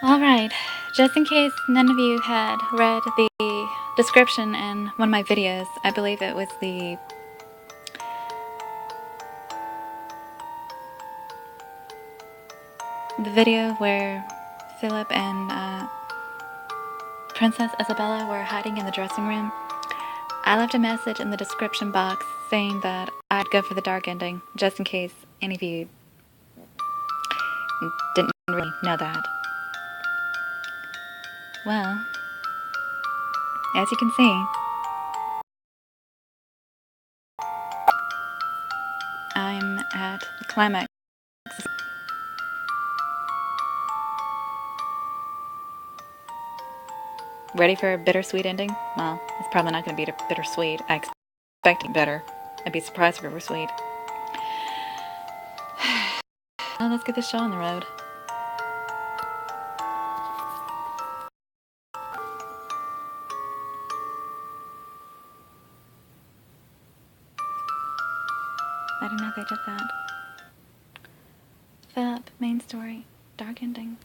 Alright, just in case none of you had read the description in one of my videos, I believe it was the video where Philippe and Princess Isabella were hiding in the dressing room. I left a message in the description box saying that I'd go for the dark ending, just in case any of you didn't really know that. Well, as you can see, I'm at the climax. Ready for a bittersweet ending? Well, it's probably not going to be bittersweet. I expect it better. I'd be surprised if it were sweet. Well, let's get this show on the road. I didn't know they did that. Philip, main story, dark ending.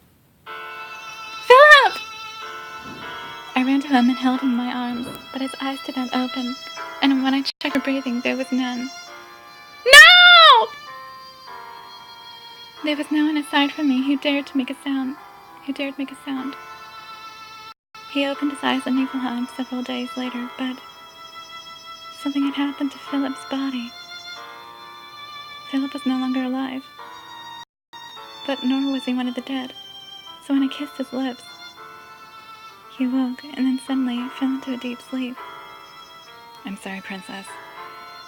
Philip! I ran to him and held him in my arms, but his eyes did not open, and when I checked for breathing, there was none. No! There was no one aside from me who dared to make a sound. He opened his eyes in Niflheim several days later, but something had happened to Philip's body. Philip was no longer alive, but nor was he one of the dead. So when I kissed his lips, he woke and then suddenly fell into a deep sleep. I'm sorry, Princess.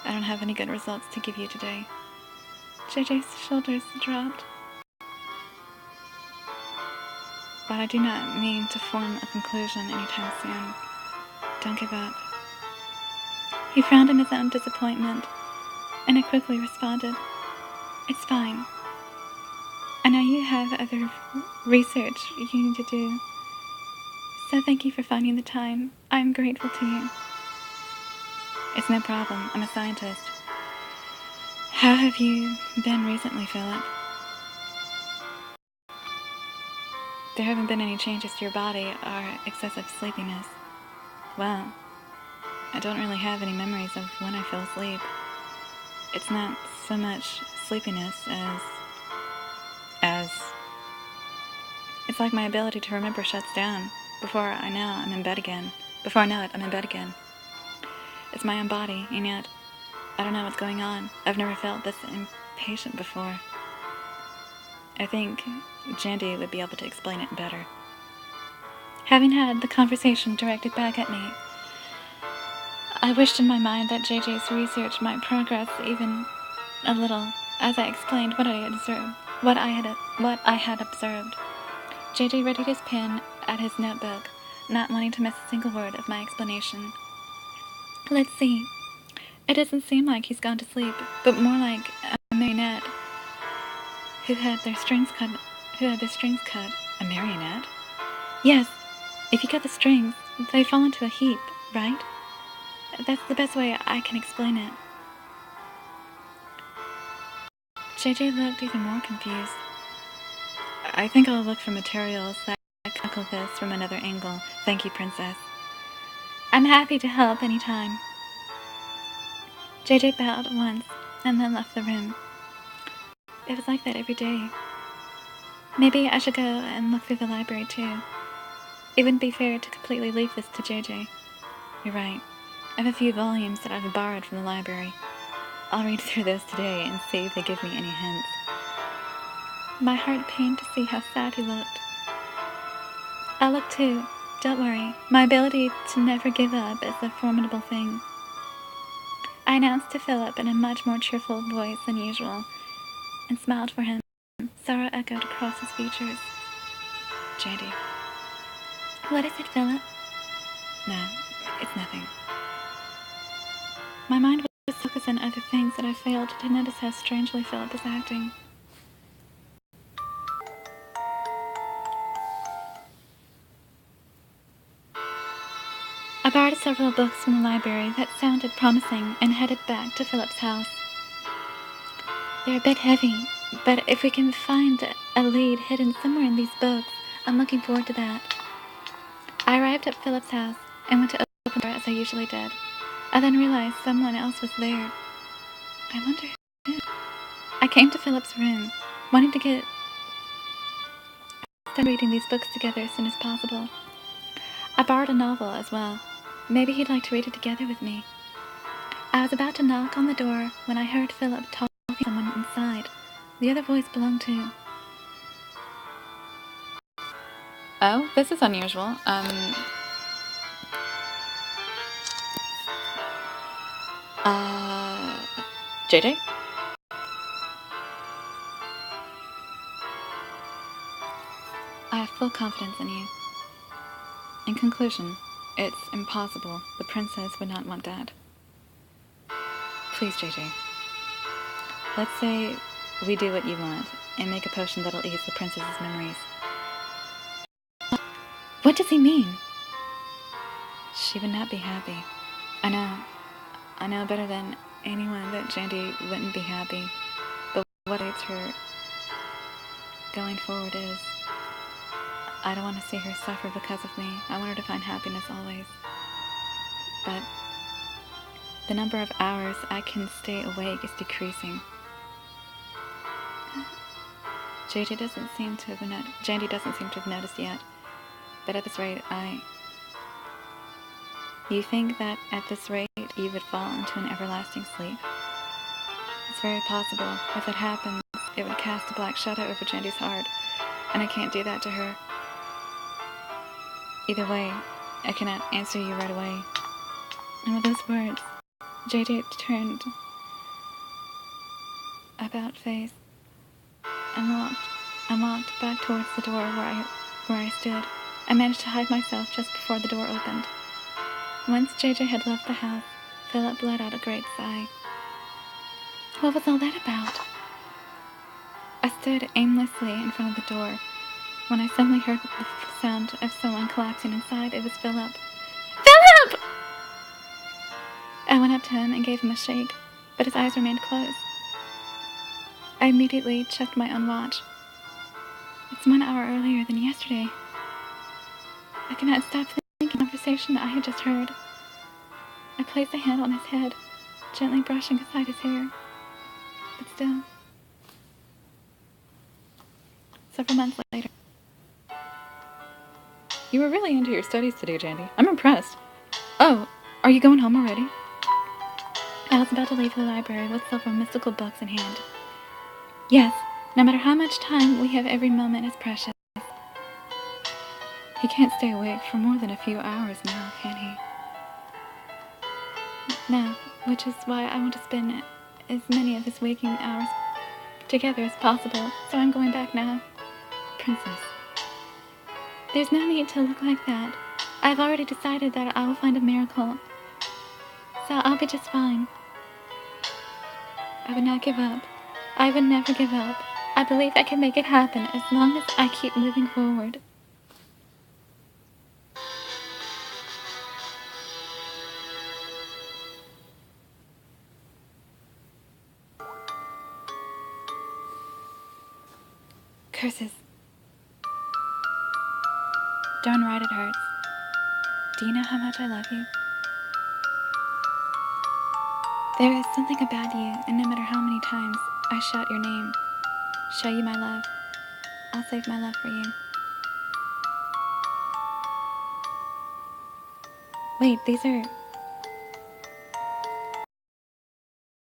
I don't have any good results to give you today. JJ's shoulders dropped. But I do not mean to form a conclusion anytime soon. Don't give up. He frowned in his own disappointment, and I quickly responded, It's fine. I know you have other research you need to do, so thank you for finding the time. I'm grateful to you. It's no problem. I'm a scientist. How have you been recently, Philip? There haven't been any changes to your body or excessive sleepiness. Well, I don't really have any memories of when I fell asleep. It's not so much sleepiness as it's like my ability to remember shuts down before I know it, I'm in bed again. It's my own body, and yet I don't know what's going on. I've never felt this impatient before. I think Jandy would be able to explain it better. Having had the conversation directed back at me, I wished in my mind that JJ's research might progress even a little as I explained what I had observed. JJ readied his pen at his notebook, not wanting to miss a single word of my explanation. Let's see. It doesn't seem like he's gone to sleep, but more like a marionette who had their strings cut. A marionette? Yes. If you cut the strings, they fall into a heap, right? That's the best way I can explain it. JJ looked even more confused. I think I'll look for materials that tackle this from another angle. Thank you, Princess. I'm happy to help any time. JJ bowed once and then left the room. It was like that every day. Maybe I should go and look through the library too. It wouldn't be fair to completely leave this to JJ. You're right. I have a few volumes that I've borrowed from the library. I'll read through those today and see if they give me any hints. My heart pained to see how sad he looked. I'll look too. Don't worry. My ability to never give up is a formidable thing. I announced to Philip in a much more cheerful voice than usual, and smiled for him. Sorrow echoed across his features. Jandy. What is it, Philip? No, it's nothing. My mind was focused on other things that I failed to notice how strangely Philip was acting. I borrowed several books from the library that sounded promising and headed back to Philip's house. They're a bit heavy, but if we can find a lead hidden somewhere in these books, I'm looking forward to that. I arrived at Philip's house and went to open the door as I usually did. I then realized someone else was there. I wonder who. I came to Philip's room, wanting to get started reading these books together as soon as possible. I borrowed a novel as well. Maybe he'd like to read it together with me. I was about to knock on the door when I heard Philip talking to someone inside. The other voice belonged to... Oh, this is unusual. JJ? I have full confidence in you. In conclusion, it's impossible. The princess would not want that. Please, JJ. Let's say we do what you want and make a potion that'll ease the princess's memories. What does he mean? She would not be happy. I know better than anyone that Jandy wouldn't be happy. But what hurts her going forward is I don't want to see her suffer because of me. I want her to find happiness always. But the number of hours I can stay awake is decreasing. Jandy doesn't seem to have noticed yet. But at this rate, You think that at this rate you would fall into an everlasting sleep? It's very possible. If it happens, it would cast a black shadow over Jandy's heart, and I can't do that to her. Either way, I cannot answer you right away. And with those words, JJ turned about face and walked back towards the door where I stood. I managed to hide myself just before the door opened. Once JJ had left the house, Philip let out a great sigh. What was all that about? I stood aimlessly in front of the door. When I suddenly heard the sound of someone collapsing inside, it was Philip. Philip! I went up to him and gave him a shake, but his eyes remained closed. I immediately checked my own watch. It's 1 hour earlier than yesterday. I cannot stop thinking of the conversation I had just heard. I placed a hand on his head, gently brushing aside his hair. But still. Several months later. You were really into your studies today, Jandy. I'm impressed. Oh, are you going home already? I was about to leave the library with several mystical books in hand. Yes, no matter how much time we have, every moment is precious. He can't stay awake for more than a few hours now, can he? No, which is why I want to spend as many of his waking hours together as possible, so I'm going back now. Princess. There's no need to look like that. I've already decided that I will find a miracle, so I'll be just fine. I would not give up. I would never give up. I believe I can make it happen as long as I keep moving forward. Curses. Darn right it hurts. Do you know how much I love you? There is something about you, and no matter how many times I shout your name, show you my love, I'll save my love for you. Wait, these are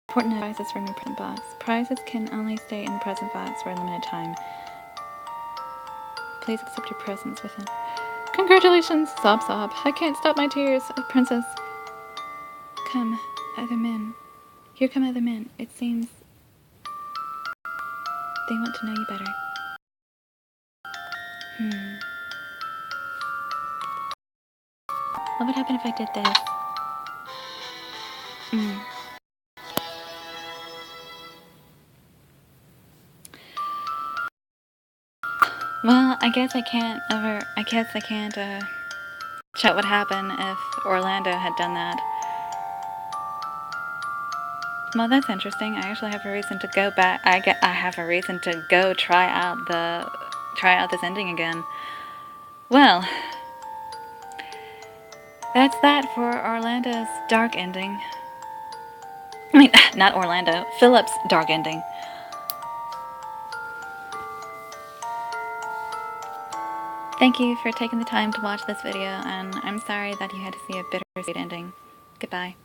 important prizes from your present box. Prizes can only stay in the present box for a limited time. Please accept your presents within. Congratulations! Sob, sob. I can't stop my tears. Oh, princess. Come, other men. Here come other men. It seems they want to know you better. What would happen if I did this? Well, I guess I can't chat what happened if Orlando had done that. Well, that's interesting. I actually have a reason to go back. I have a reason to go try out this ending again. Well, that's that for Orlando's dark ending. I mean, not Orlando, Philip's dark ending. Thank you for taking the time to watch this video, and I'm sorry that you had to see a bittersweet ending. Goodbye.